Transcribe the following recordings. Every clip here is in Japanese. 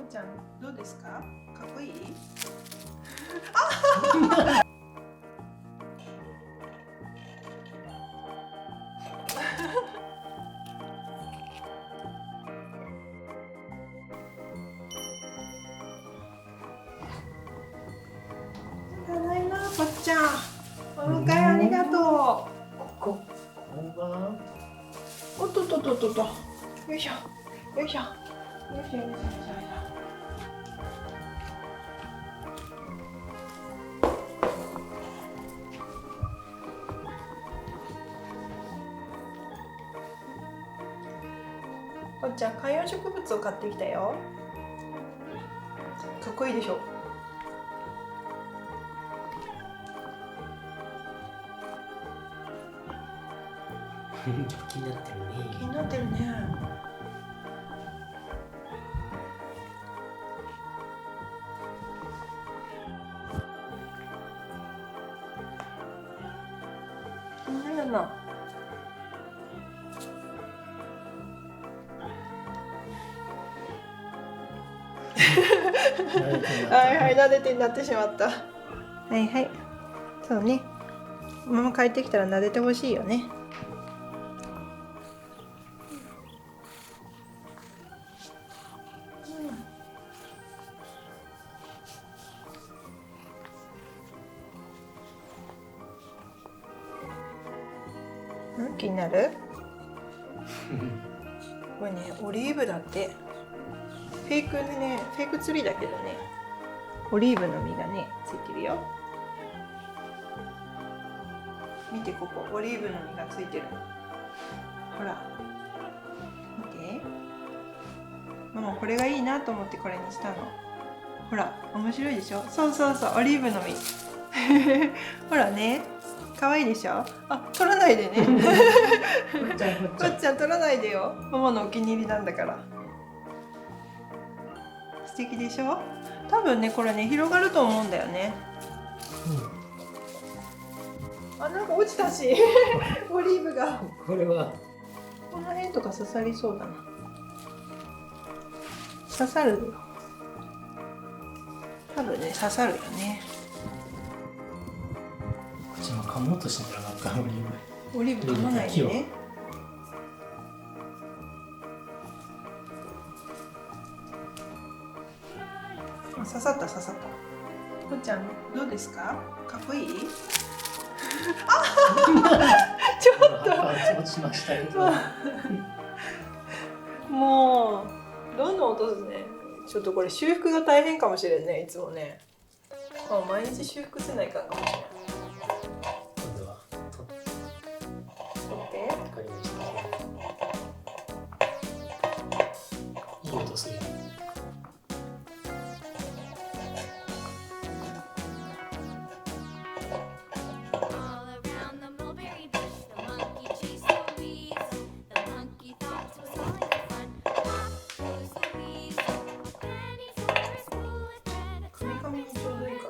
ちゃんどうですか？かっこいい？ただいま、こっちゃん。お迎えありがとう。こがおっとっとっとっとっと。よいしょ。よいしょ。よいしょよいしょよいしょ。こっちゃん、観葉植物を買ってきたよ。かっこいいでしょ。気になってるね。気になってるね。気になるな。はいはい、撫でてになってしまった。はいはい。そうね。ママ帰ってきたら撫でてほしいよね。気になる？これね、オリーブだって。フェイクでね、フェイクツリーだけどね、オリーブの実がね、ついてるよ。見て、ここ、オリーブの実がついてる。ほら、見て。ママこれがいいなと思ってこれにしたの。ほら、面白いでしょ？そうそうそう、オリーブの実。ほらね。可愛いでしょ？あ、取らないでね。こっちゃん取らないでよ。ママのお気に入りなんだから。素敵でしょ？多分ね、これね、広がると思うんだよね。あ、なんか落ちたし。オリーブが。これは。この辺とか刺さりそうだな。刺さるよ。多分ね、刺さるよね。噛もうとしてたらなんかオリーブ噛まないでね。刺さった刺さった。こっちゃんどうですか？かっこいい？あちょっと落ちましたけど。もうどんどん落とすね。ちょっとこれ修復が大変かもしれんね、いつもね。毎日修復せないかんかもしれない。いい音する。カミカミにちょうどいいかな。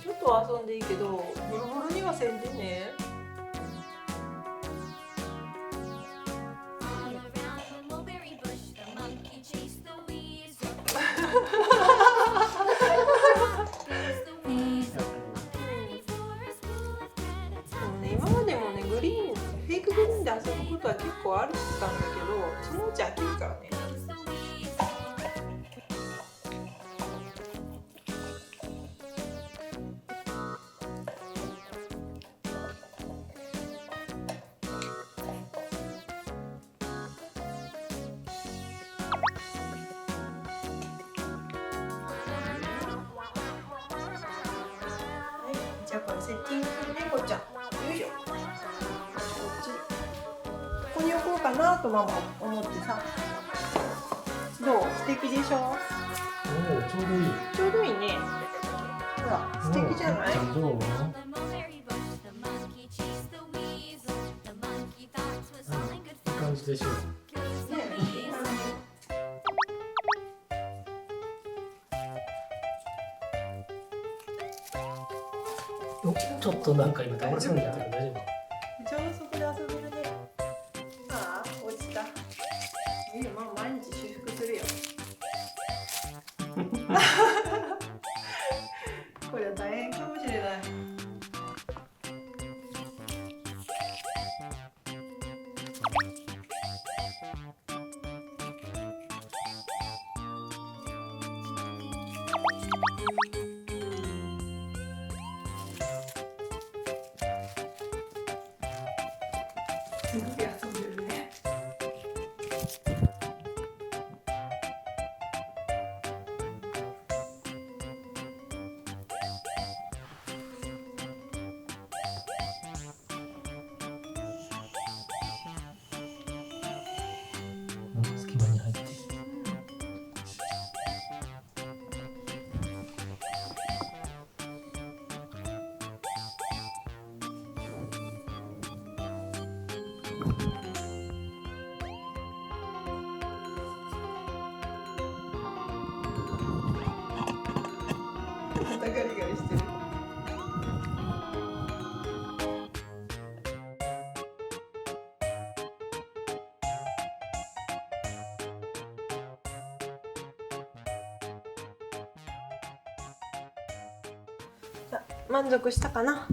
ちょっとは遊んでいいけど、ボロボロにはせんでね。今までもね、フェイクグリーンで遊ぶことは結構あったんだけど、そのうち飽きるからね。じゃあこれセッティングするね、こっちゃん。よいしょ。ここに置こうかなとママ思ってさ。どう？素敵でしょ？おお、ちょうどいい。ちょうどいいね。ほら、素敵じゃない？どう？いい感じでしょう。ね、いい感じ。ちょっとなんか今倒れそうになったけど大丈夫？ちょうどそこで遊べるね。ああ、落ちた。いいよ、ママ毎日修復するよ。これは大変かもしれない。すごい遊んでるね。隙間に入って。またガリガリしてる。満足したかな。